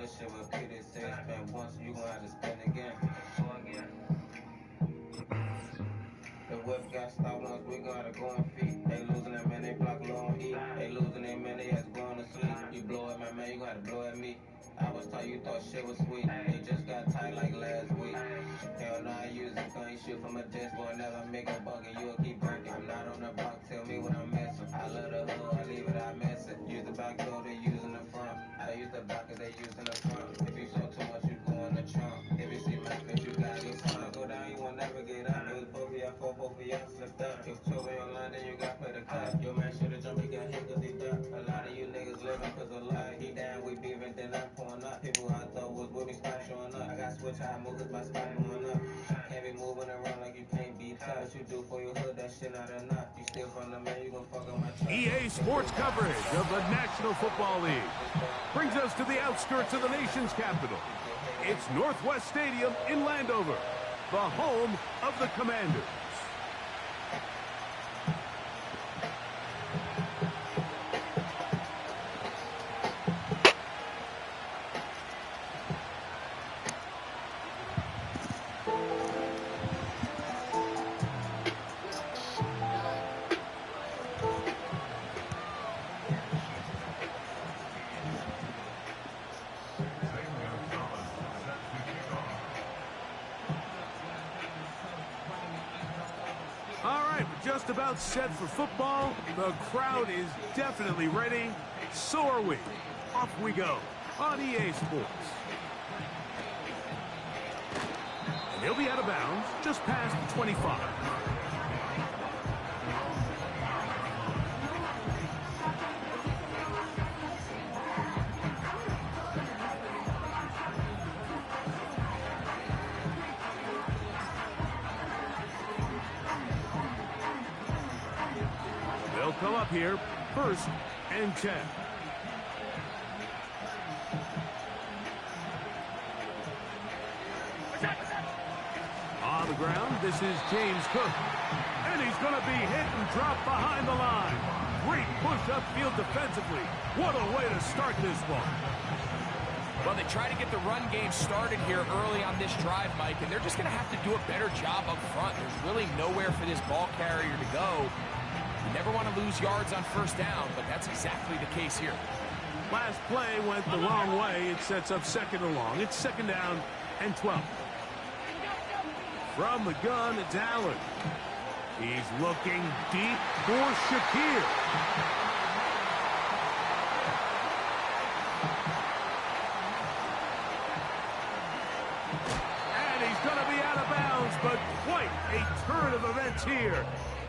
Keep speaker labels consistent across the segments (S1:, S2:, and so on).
S1: this shit repeated. Say spend once, you gon' have to spend again. The whip got stopped once, we gotta go on feet. They losing them man, they block low on E. They losing them man, they has going to sleep. You blow at my man, you gotta blow at me. I was taught you thought shit was sweet. They just got tight like last week. Hell no, I use a gun, shoot from a distance, boy, never make a buck and you'll keep breaking. I'm not on the block, tell me what I'm missing. I love the hood, I leave it, I miss it. Use the back door, they using the front. I use the back, cause they using the front. If you saw too much, you go in the trunk. If you see my bitch, you gotta get some. Go down, you won't never get up. It was both of y'all, both of y'all slipped up. If two in your line, then you got for the cut. Your man should've jumped, he got hit cause he ducked. A lot of you niggas living cause of lie. He down, we beefing, then I'm pulling up. People I thought was with me, spot showing up. I got switch how I move cause my spot going up. Can't be moving around like you can't be tough. What you do for your hood, that shit not enough. You still from the man, you gon' fuck on my truck.
S2: EA Sports coverage of the National Football League brings us to the outskirts of the nation's capital. It's Northwest Stadium in Landover, the home of the Commanders. Just about set for football. The crowd is definitely ready. So are we. Off we go on EA Sports. And he'll be out of bounds just past the 25. Come up here, 1st and 10. On the ground, this is James Cook. And he's going to be hit and dropped behind the line. Great push upfield defensively. What a way to start this one.
S3: Well, they try to get the run game started here early on this drive, Mike, and they're just going to have to do a better job up front. There's really nowhere for this ball carrier to go. You never want to lose yards on 1st down, but that's exactly the case here.
S2: Last play went the wrong way. It sets up 2nd and long. It's 2nd down and 12. From the gun, it's Allen. He's looking deep for Shakir. And he's going to be out of bounds, but quite a turn of events here.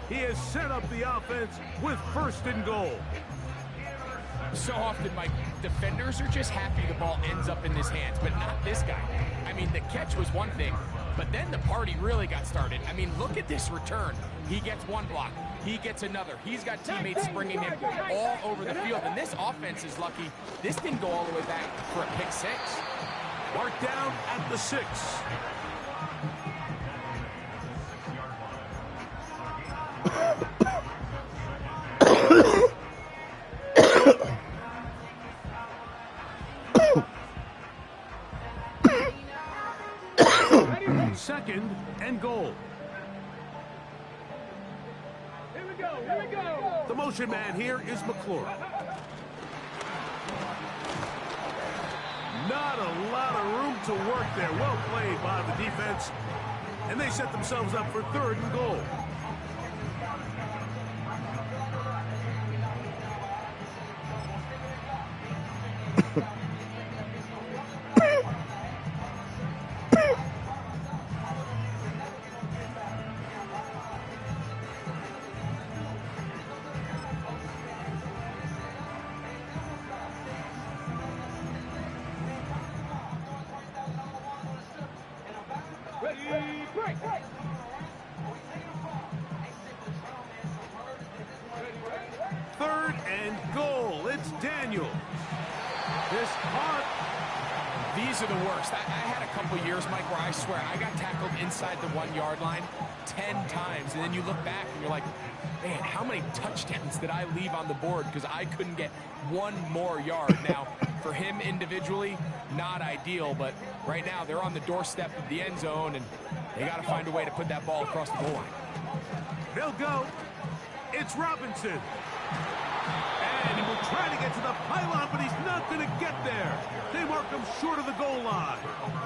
S2: He has set up the offense with 1st and goal.
S3: So often, Mike, defenders are just happy the ball ends up in his hands, but not this guy. I mean, the catch was one thing, but then the party really got started. I mean, look at this return. He gets one block. He gets another. He's got teammates springing him all over the field, and this offense is lucky. This didn't go all the way back for a pick 6.
S2: Marked down at the 6. Second and goal.
S4: Here we go, here we go.
S2: The motion man here is McClure. Not a lot of room to work there. Well played by the defense. And they set themselves up for 3rd and goal. Third and goal. It's Daniel. This punt.
S3: These are the worst. I had a couple years, Mike, where I swear I got tackled inside the 1-yard line 10 times. And then you look back and you're like, man, how many touchdowns did I leave on the board because I couldn't get one more yard? Now, for him individually, not ideal, but right now they're on the doorstep of the end zone, and they got to find a way to put that ball across the goal line.
S2: They'll go. It's Robinson. And he will try to get to the pylon, but he's not going to get there. They mark him short of the goal line.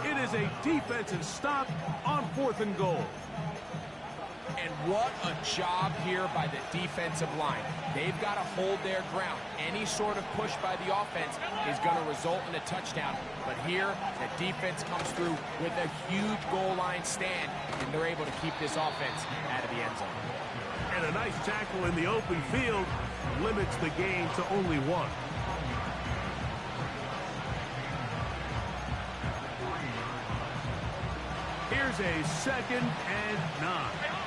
S2: It is a defensive stop on 4th and goal.
S3: And what a job here by the defensive line. They've got to hold their ground. Any sort of push by the offense is going to result in a touchdown. But here, the defense comes through with a huge goal line stand, and they're able to keep this offense out of the end zone.
S2: And a nice tackle in the open field limits the gain to only 1. Here's a 2nd and 9.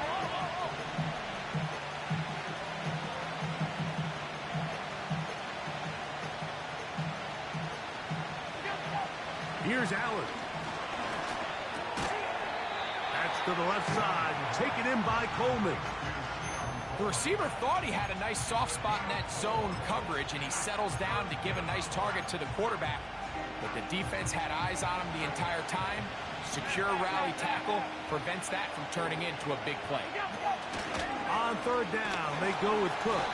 S2: Here's Allen. That's to the left side, taken in by Coleman.
S3: The receiver thought he had a nice soft spot in that zone coverage, and he settles down to give a nice target to the quarterback. But the defense had eyes on him the entire time. Secure rally tackle prevents that from turning into a big play.
S2: On 3rd down, they go with Cook.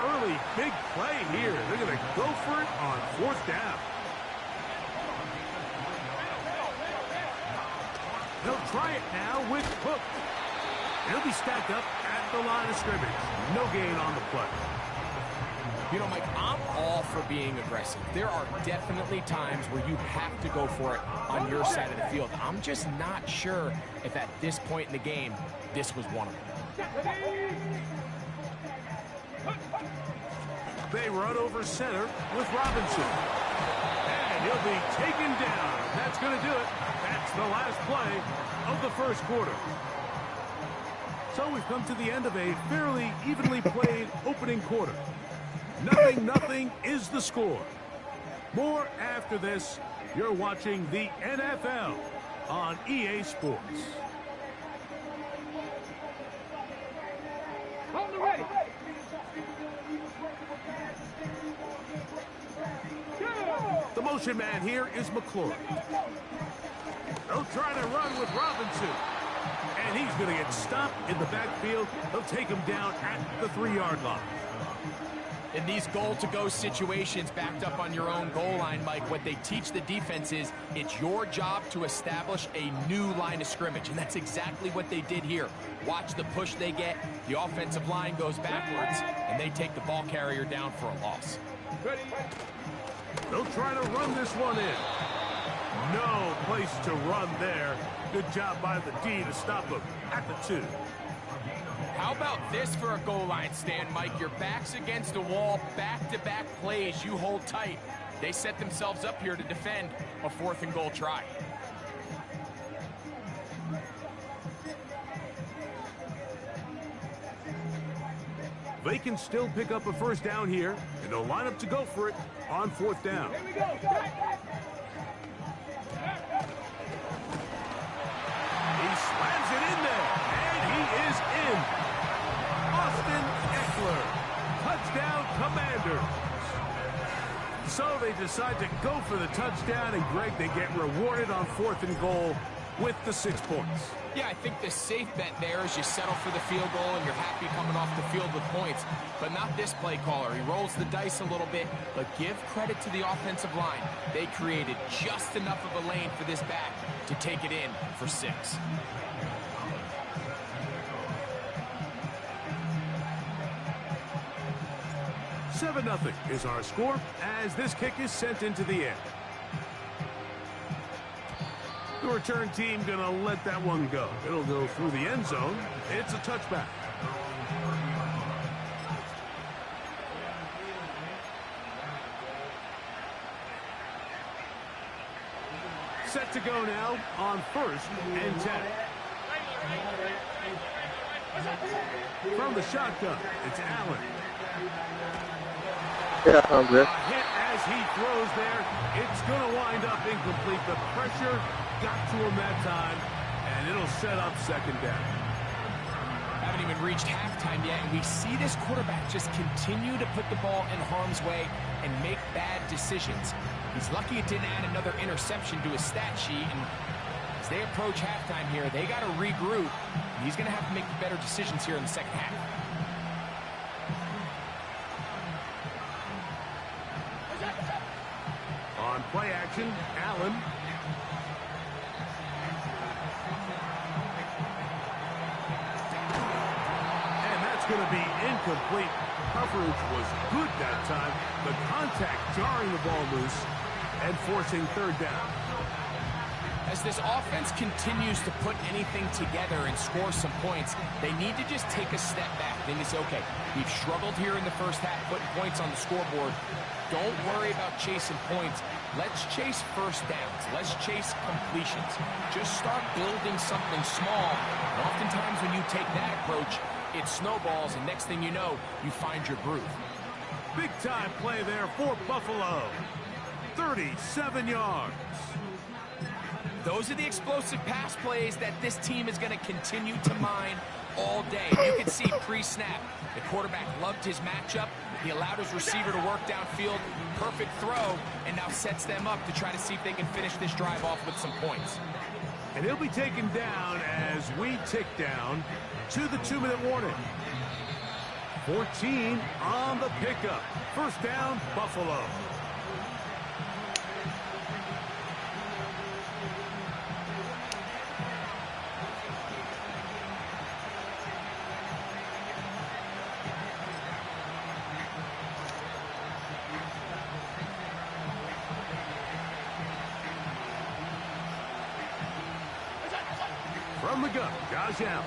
S2: Early big play here. They're going to go for it on 4th down. They'll try it now with Cook. He'll be stacked up at the line of scrimmage. No gain on the play.
S3: You know, Mike, I'm all for being aggressive. There are definitely times where you have to go for it on your side of the field. I'm just not sure if at this point in the game, this was one of them.
S2: They run over center with Robinson. And he'll be taken down. That's going to do it. That's the last play of the first quarter. So we've come to the end of a fairly evenly played opening quarter. 0-0 is the score. More after this. You're watching the NFL on EA Sports.
S4: On the ready.
S2: The motion man here is McClure. They'll try to run with Robinson. And he's going to get stopped in the backfield. They'll take him down at the 3-yard line.
S3: In these goal-to-go situations backed up on your own goal line, Mike, what they teach the defense is it's your job to establish a new line of scrimmage, and that's exactly what they did here. Watch the push they get. The offensive line goes backwards, and they take the ball carrier down for a loss.
S4: Ready.
S2: They'll try to run this one in. No place to run there. Good job by the D to stop him at the 2.
S3: How about this for a goal line stand, Mike? Your back's against the wall, back-to-back plays. You hold tight. They set themselves up here to defend a 4th and goal try.
S2: They can still pick up a first down here, and they'll line up to go for it on 4th down.
S4: Here we go.
S2: He slams it in there, and he is in. Austin Eckler, touchdown Commanders. So they decide to go for the touchdown, and Greg, they get rewarded on 4th and goal with the 6 points.
S3: Yeah, I think the safe bet there is you settle for the field goal and you're happy coming off the field with points, but not this play caller. He rolls the dice a little bit, but give credit to the offensive line. They created just enough of a lane for this back to take it in for 6.
S2: $7-0 is our score as this kick is sent into the air. The return team going to let that one go. It'll go through the end zone. It's a touchback. Set to go now on 1st and 10. From the shotgun, it's Allen.
S5: Yeah, I'm good.
S2: Hit as he throws there. It's going to wind up incomplete. The pressure got to him that time, and it'll set up 2nd down.
S3: haven't even reached halftime yet, and we see this quarterback just continue to put the ball in harm's way and make bad decisions. He's lucky it didn't add another interception to his stat sheet, and as they approach halftime here, they got to regroup. He's going to have to make better decisions here in the second half.
S2: On play action, Allen. And that's going to be incomplete. Coverage was good that time. The contact jarring the ball loose and forcing third down.
S3: As this offense continues to put anything together and score some points, they need to just take a step back. Then they say, okay, we've struggled here in the first half, putting points on the scoreboard. Don't worry about chasing points. Let's chase first downs. Let's chase completions. Just start building something small. And oftentimes when you take that approach, it snowballs, and next thing you know, you find your groove.
S2: Big-time play there for Buffalo. 37 yards.
S3: Those are the explosive pass plays that this team is going to continue to mine all day. You can see pre-snap, the quarterback loved his matchup. He allowed his receiver to work downfield. Perfect throw, and now sets them up to try to see if they can finish this drive off with some points.
S2: And he'll be taken down as we tick down to the 2-minute warning. 14 on the pickup. First down, Buffalo. From the gun, Josh Allen.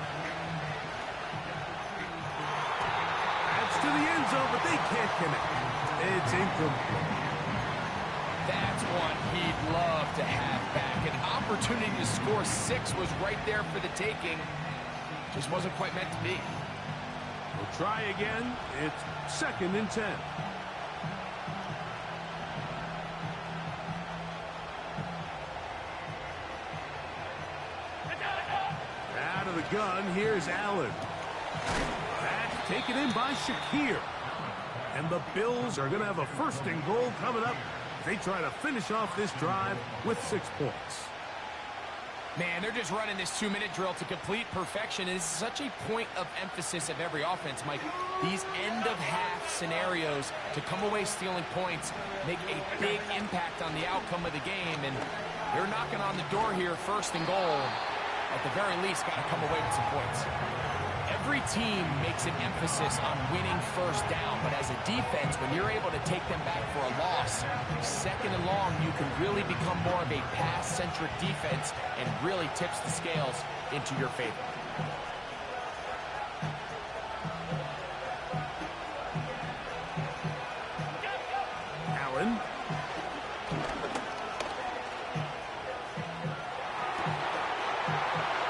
S2: That's to the end zone, but they can't connect. It's incomplete.
S3: That's one he'd love to have back. An opportunity to score 6 was right there for the taking. Just wasn't quite meant to be.
S2: We'll try again. It's 2nd and 10. Out of the gun, here's Allen. That's taken in by Shakir. And the Bills are going to have a 1st and goal coming up. They try to finish off this drive with 6 points.
S3: Man, they're just running this 2-minute drill to complete perfection. It's such a point of emphasis of every offense, Mike. These end-of-half scenarios to come away stealing points make a big impact on the outcome of the game. And they're knocking on the door here, 1st and goal. At the very least, got to come away with some points. Every team makes an emphasis on winning first down, but as a defense, when you're able to take them back for a loss, 2nd and long, you can really become more of a pass-centric defense and really tips the scales into your favor.
S2: Allen.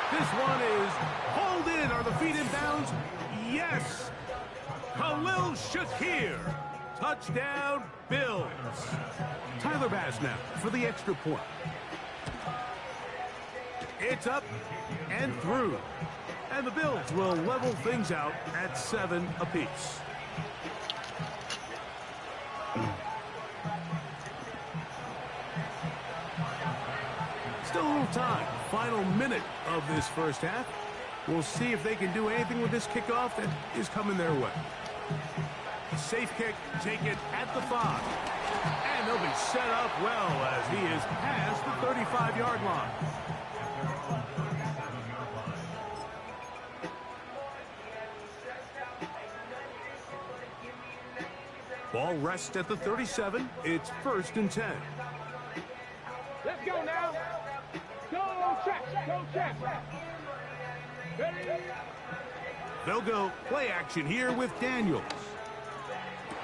S2: This one is hauled in. Are the feet in bounds? Yes. Khalil Shakir. Touchdown, Bills. Tyler Bass now for the extra point. It's up and through. And the Bills will level things out at 7 apiece. Still a little time. Final minute of this first half. We'll see if they can do anything with this kickoff that is coming their way. Safe kick, take it at the 5. And they'll be set up well as he is past the 35-yard line. Ball rests at the 37. It's 1st and 10.
S4: Let's go now. Go, Chaps. Go, Chaps.
S2: They'll go play action here with Daniels.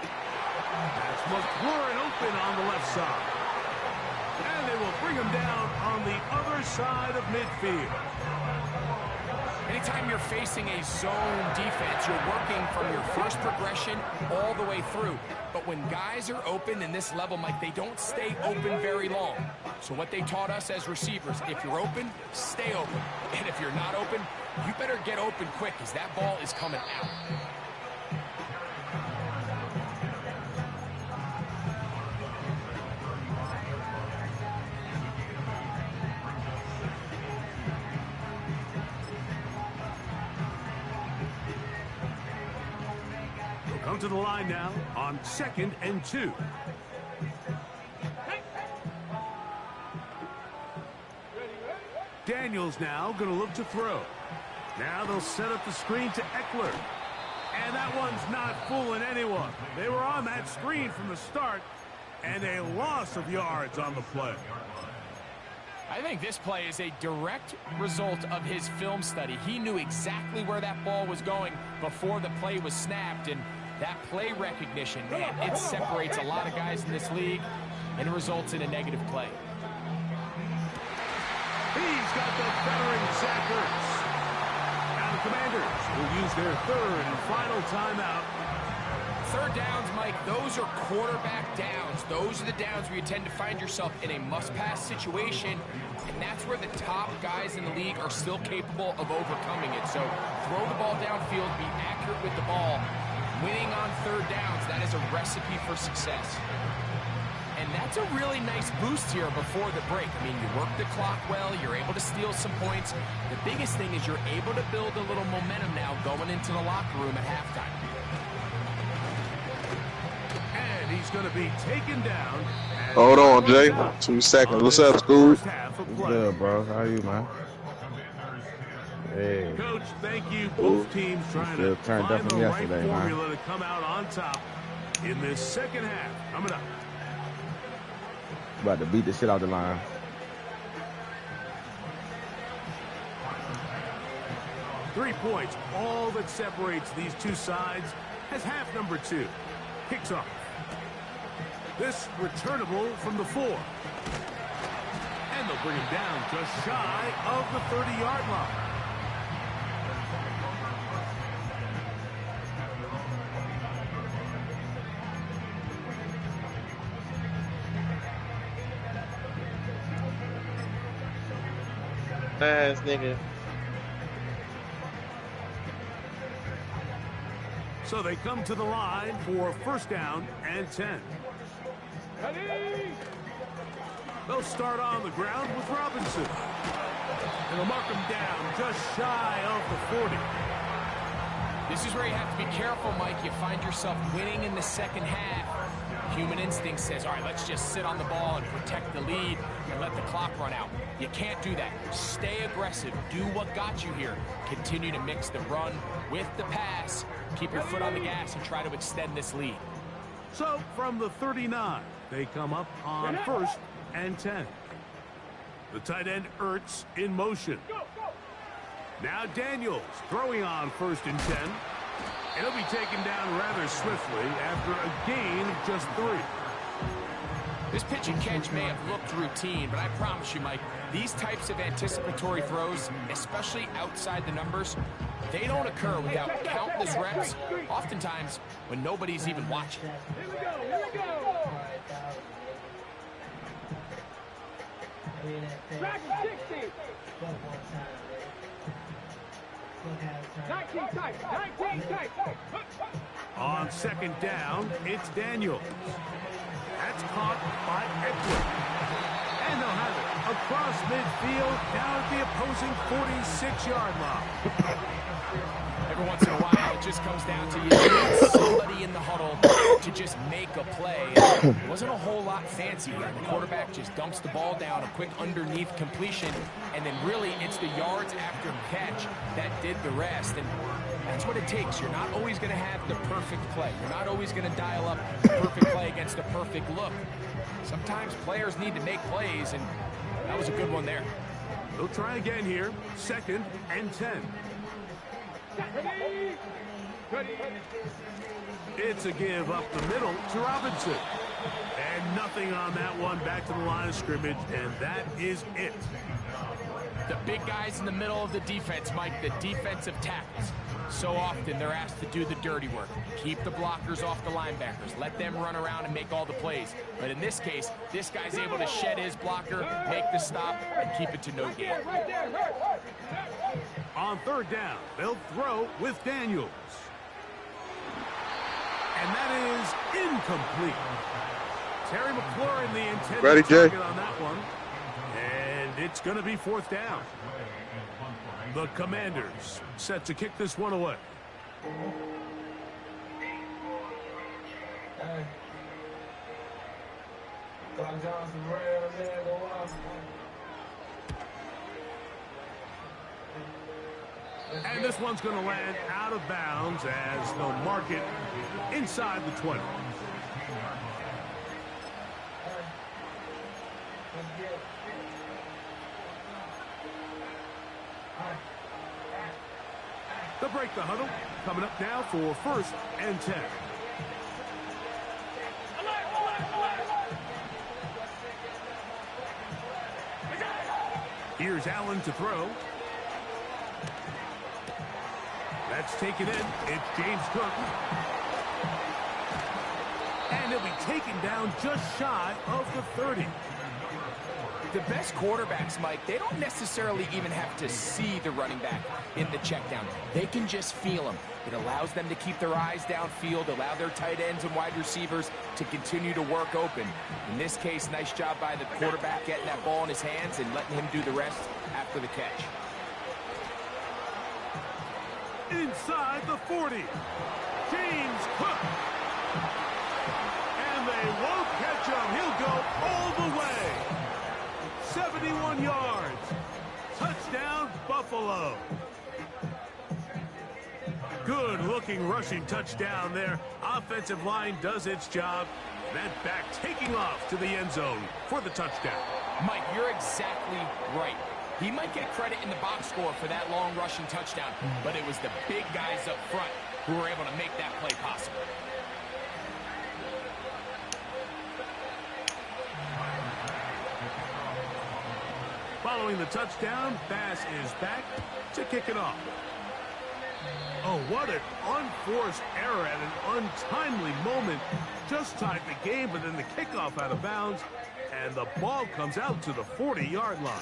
S2: That's McLaurin open on the left side. And they will bring him down on the other side of midfield.
S3: And anytime you're facing a zone defense, you're working from your first progression all the way through. But when guys are open in this level, Mike, they don't stay open very long. So what they taught us as receivers, if you're open, stay open. And if you're not open, you better get open quick because that ball is coming out.
S2: Come to the line now on 2nd and 2. Daniels now going to look to throw. Now they'll set up the screen to Eckler. And that one's not fooling anyone. They were on that screen from the start, and a loss of yards on the play.
S3: I think this play is a direct result of his film study. He knew exactly where that ball was going before the play was snapped, and that play recognition, man, it separates a lot of guys in this league and results in a negative play.
S2: He's got the veteran Zach Ertz. Now the Commanders will use their 3rd and final timeout.
S3: 3rd downs, Mike, those are quarterback downs. Those are the downs where you tend to find yourself in a must-pass situation, and that's where the top guys in the league are still capable of overcoming it. So throw the ball downfield, be accurate with the ball. Winning on 3rd downs, that is a recipe for success. And that's a really nice boost here before the break. I mean, you work the clock well, you're able to steal some points. The biggest thing is you're able to build a little momentum now going into the locker room at halftime.
S2: And he's going to be taken down.
S5: Hold on, Jay. 2 seconds. What's up, Scoob?
S6: Good, bro. How are you, man? Hey.
S2: Coach, thank you. Both teams trying to find the right formula to come out on top in this 2nd half. Coming up.
S6: About to beat the shit out the line.
S2: Three points, all that separates these two sides as half number 2 kicks off. This returnable from the 4. And they'll bring him down just shy of the 30-yard line.
S5: Ass nigga.
S2: So they come to the line for 1st down and 10. They'll start on the ground with Robinson. And they'll mark him down just shy of the 40.
S3: This is where you have to be careful, Mike. You find yourself winning in the 2nd half. Human instinct says, all right, let's just sit on the ball and protect the lead and let the clock run out. You can't do that. Stay aggressive. Do what got you here. Continue to mix the run with the pass. Keep your foot on the gas and try to extend this lead.
S2: So from the 39, they come up on 1st and 10. The tight end Ertz in motion. Now Daniels throwing on 1st and 10. And he'll be taken down rather swiftly after a gain of just 3.
S3: This pitch and catch may have looked routine, but I promise you, Mike, these types of anticipatory throws, especially outside the numbers, they don't occur without countless reps, oftentimes when nobody's even watching.
S4: Here we go. Track 60. 19 tight.
S2: On 2nd down, it's Daniels. That's caught by Eckler. And they'll have it across midfield down at the opposing 46-yard line.
S3: Every once in a while, it just comes down to you need somebody in the huddle to just make a play. It wasn't a whole lot fancy. The quarterback just dumps the ball down, a quick underneath completion, and then really it's the yards after catch that did the rest. And that's what it takes. You're not always going to have the perfect play. You're not always going to dial up the perfect play against a perfect look. Sometimes players need to make plays, and that was a good one there.
S2: They'll try again here. 2nd and 10. It's a give up the middle to Robinson. And nothing on that one. Back to the line of scrimmage, and that is it.
S3: The big guys in the middle of the defense, Mike, the defensive tackles. So often they're asked to do the dirty work. Keep the blockers off the linebackers. Let them run around and make all the plays. But in this case, this guy's able to shed his blocker, make the stop, and keep it to no gain.
S2: On third down, they'll throw with Daniels. And that is incomplete. Terry McLaurin, the intended target on that one. And it's going to be fourth down. The Commanders set to kick this one away. And this one's going to land out of bounds as they'll mark it inside the 20. They'll break the huddle. Coming up now for first and 10. Here's Allen to throw. That's taken in. It's James Cook. And he'll be taken down just shy of the 30.
S3: The best quarterbacks, Mike, they don't necessarily even have to see the running back in the check down. They can just feel him. It allows them to keep their eyes downfield, allow their tight ends and wide receivers to continue to work open. In this case, nice job by the quarterback getting that ball in his hands and letting him do the rest after the catch.
S2: Inside the 40, James Cook. And they won't catch him. He'll go all the way. 71 yards. Touchdown, Buffalo. Good-looking rushing touchdown there. Offensive line does its job. That back taking off to the end zone for the touchdown.
S3: Mike, you're exactly right. He might get credit in the box score for that long rushing touchdown, but it was the big guys up front who were able to make that play possible.
S2: Following the touchdown, Bass is back to kick it off. Oh, what an unforced error at an untimely moment. Just tied the game, but then the kickoff out of bounds, and the ball comes out to the 40-yard line.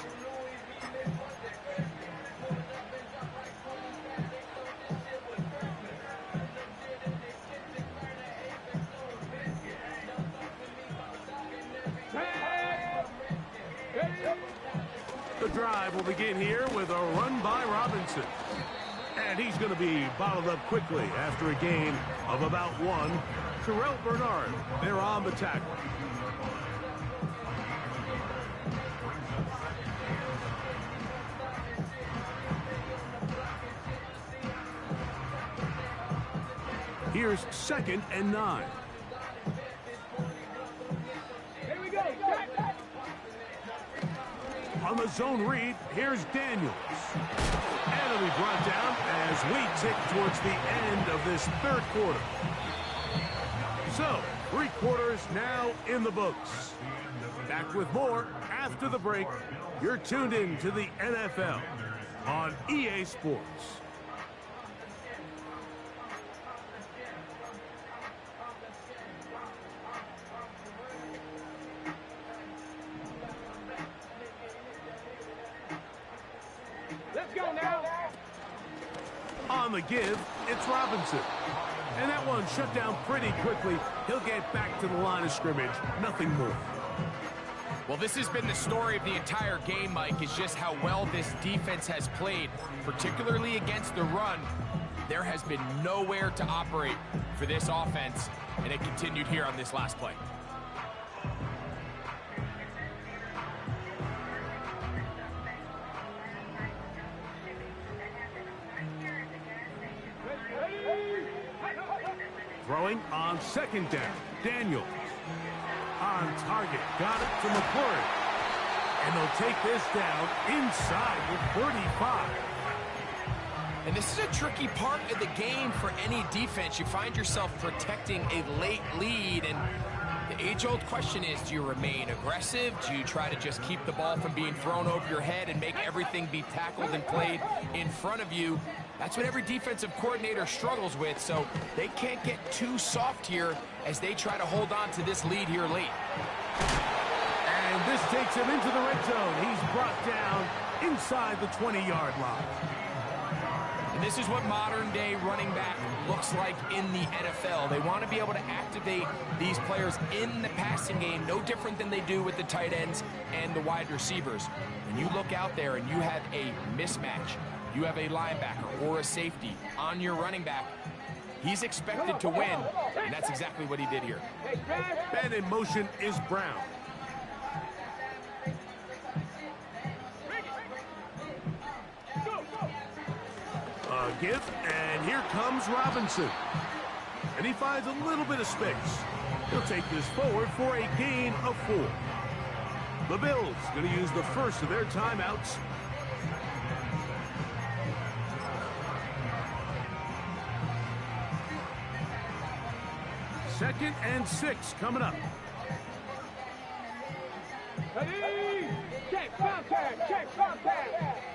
S2: The drive will begin here with a run by Robinson. And he's going to be bottled up quickly after a gain of about one. Terrell Bernard, they're on the tackle. Here's 2nd and 9.
S4: Here we go.
S2: On the zone read, here's Daniels. And it'll be brought down as we tick towards the end of this third quarter. So, 3 quarters now in the books. Back with more after the break. You're tuned in to the NFL on EA Sports.
S4: Let's go now.
S2: On the give, it's Robinson. And that one shut down pretty quickly. He'll get back to the line of scrimmage. Nothing more.
S3: Well, this has been the story of the entire game, Mike, is just how well this defense has played, particularly against the run. There has been nowhere to operate for this offense, and it continued here on this last play.
S2: Throwing on 2nd down. Daniels. On target. Got it to McLaurin. And they'll take this down inside the 35.
S3: And this is a tricky part of the game for any defense. You find yourself protecting a late lead, and age-old question is, do you remain aggressive? Do you try to just keep the ball from being thrown over your head and make everything be tackled and played in front of you? That's what every defensive coordinator struggles with, so they can't get too soft here as they try to hold on to this lead here late.
S2: And this takes him into the red zone. He's brought down inside the 20-yard line.
S3: And this is what modern-day running back looks like in the NFL. They want to be able to activate these players in the passing game, no different than they do with the tight ends and the wide receivers. When you look out there and you have a mismatch, you have a linebacker or a safety on your running back, he's expected to win, and that's exactly what he did here.
S2: And in motion is Brown. A give, and here comes Robinson. And he finds a little bit of space. He'll take this forward for a gain of 4. The Bills going to use the first of their timeouts. Second and 6 coming up.
S4: Ready? Check contact. Check contact.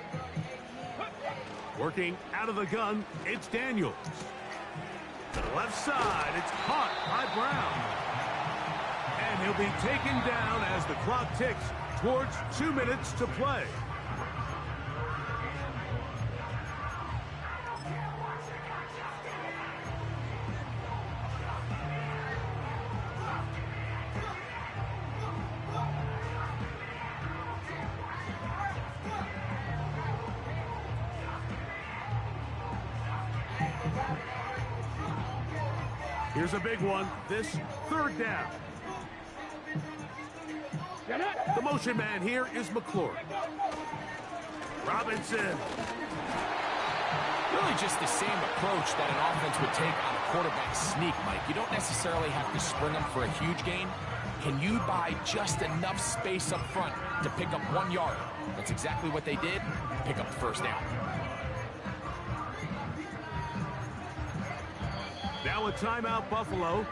S2: Working out of the gun, it's Daniels. To the left side, it's caught by Brown. And he'll be taken down as the clock ticks towards 2 minutes to play. Here's a big one, this 3rd down. The motion man here is McClure. Robinson.
S3: Really just the same approach that an offense would take on a quarterback sneak, Mike. You don't necessarily have to spring them for a huge gain. Can you buy just enough space up front to pick up 1 yard? That's exactly what they did. Pick up the 1st down.
S2: Now a timeout, Buffalo.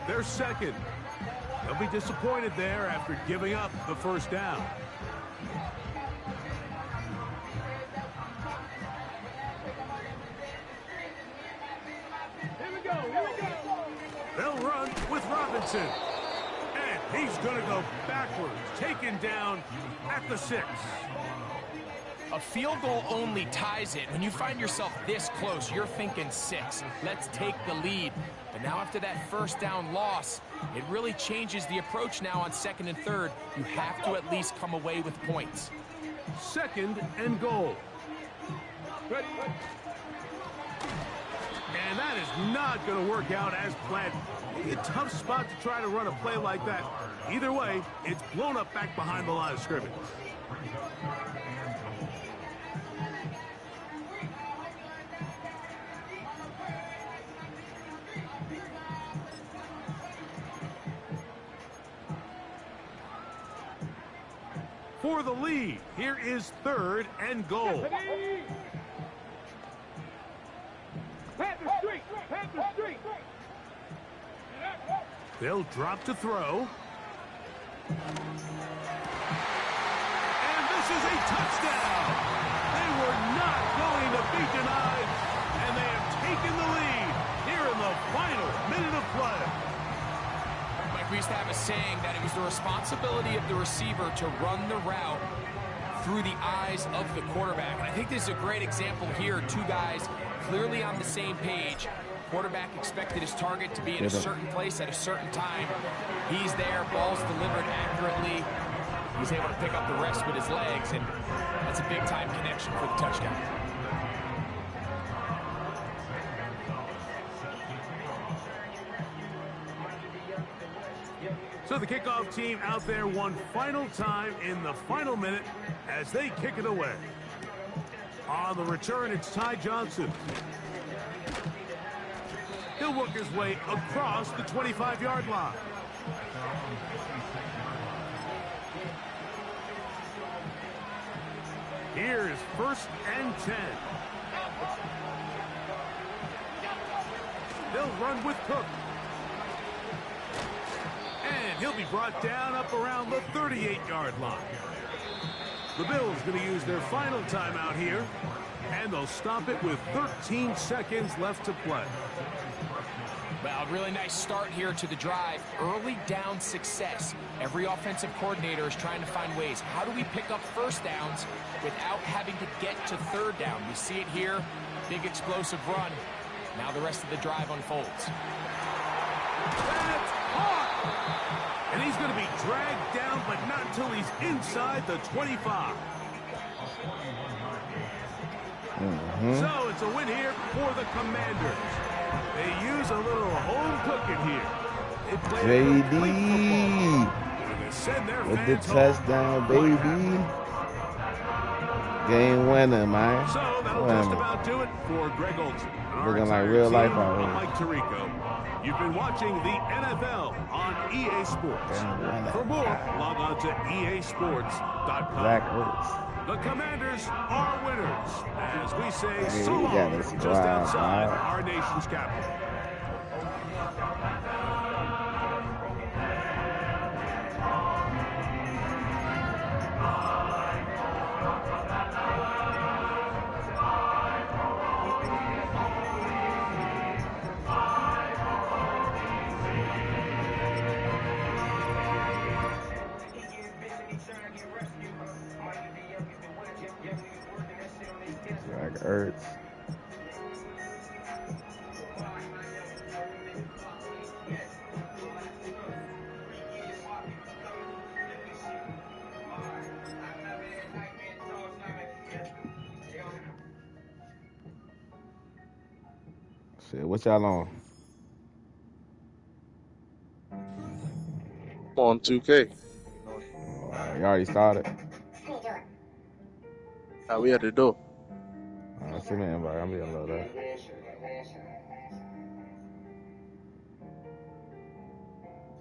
S2: They're second. They'll be disappointed there after giving up the 1st down.
S4: Here we go. Here we go.
S2: They'll run with Robinson. And he's going to go backwards, taken down at the 6.
S3: A field goal only ties it. When you find yourself this close, you're thinking 6. Let's take the lead. But now after that 1st down loss, it really changes the approach now on 2nd and 3rd. You have to at least come away with points.
S2: 2nd and goal. And that is not going to work out as planned. A tough spot to try to run a play like that. Either way, it's blown up back behind the line of scrimmage. For the lead, here is 3rd and goal.
S4: Panther Street. Panther Street.
S2: They'll drop to throw. And this is a touchdown. They were not going to be denied, and they have taken the lead here in the final minute of play.
S3: Mike, we used to have a saying that it was the responsibility of the receiver to run the route through the eyes of the quarterback. And I think this is a great example here. 2 guys clearly on the same page. Quarterback expected his target to be in a certain place at a certain time. He's there, ball's delivered accurately. He's able to pick up the rest with his legs, and that's a big-time connection for the touchdown.
S2: So the kickoff team out there one final time in the final minute as they kick it away. On the return, it's Ty Johnson. He'll work his way across the 25-yard line. Here's 1st and 10. They'll run with Cook. And And he'll be brought down up around the 38-yard line. The Bills going to use their final timeout here, and they'll stop it with 13 seconds left to play.
S3: Well, really nice start here to the drive. Early down success. Every offensive coordinator is trying to find ways. How do we pick up first downs without having to get to third down? We see it here. Big explosive run. Now the rest of the drive unfolds.
S2: That's hard! And he's going to be dragged down, but not until he's inside the 25. So it's a win here for the Commanders. They use a little home cooking here. They play
S6: JD
S2: with
S6: the touchdown, baby. Game winner, man.
S2: So that'll just about do it for Greg Olson.
S6: Looking like real life out here.
S2: I'm Mike Tirico. You've been watching the NFL on EA Sports. For more, log on to easports.com.
S6: Zach Ertz.
S2: The Commanders are winners, as we say so
S6: we
S2: long,
S6: gotta
S2: just
S6: drive,
S2: outside
S6: right?
S2: our nation's capital.
S6: Zach Ertz. Shit, what y'all on?
S5: I'm on 2K.
S6: You already started?
S5: How we had to do?
S6: Send me an invite. I'll be a little there.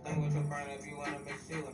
S1: Think with your brain if you wanna mix it.